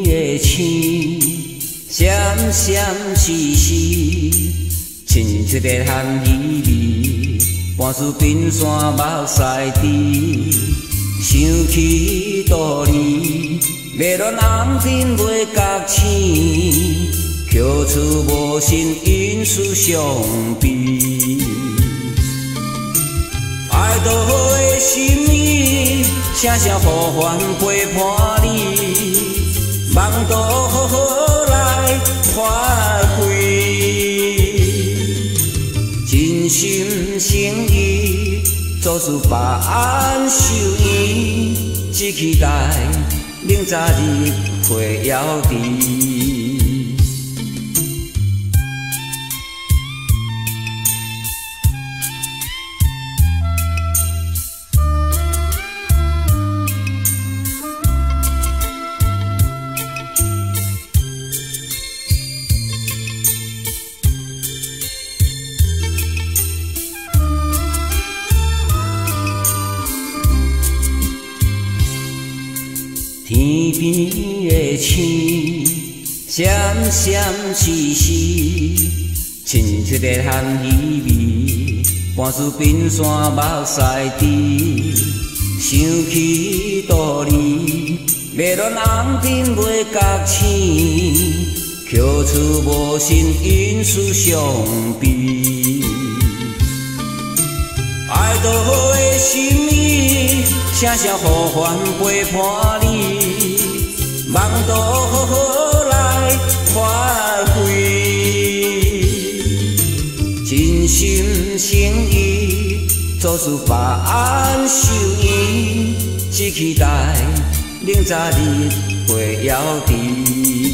的星，闪闪烁烁，亲切的含义味，半输冰山目屎滴，想起道理，迷恋红尘袂觉醒，扣出无心因事伤悲。爱多好的心意，声声呼唤陪伴你，梦都好好来发挥，真心诚意，做事把安守圆，只期待明早日会遥迟。天边的星，闪闪烁烁，亲切的含义味，半输冰山目屎滴，想起道理，迷恋红尘袂觉醒，扣出无心因事伤悲。爱多好的心意，声声呼唤陪伴你，梦都好好来发挥，真心诚意，做事把安守圆，只期待明早日会遥迟。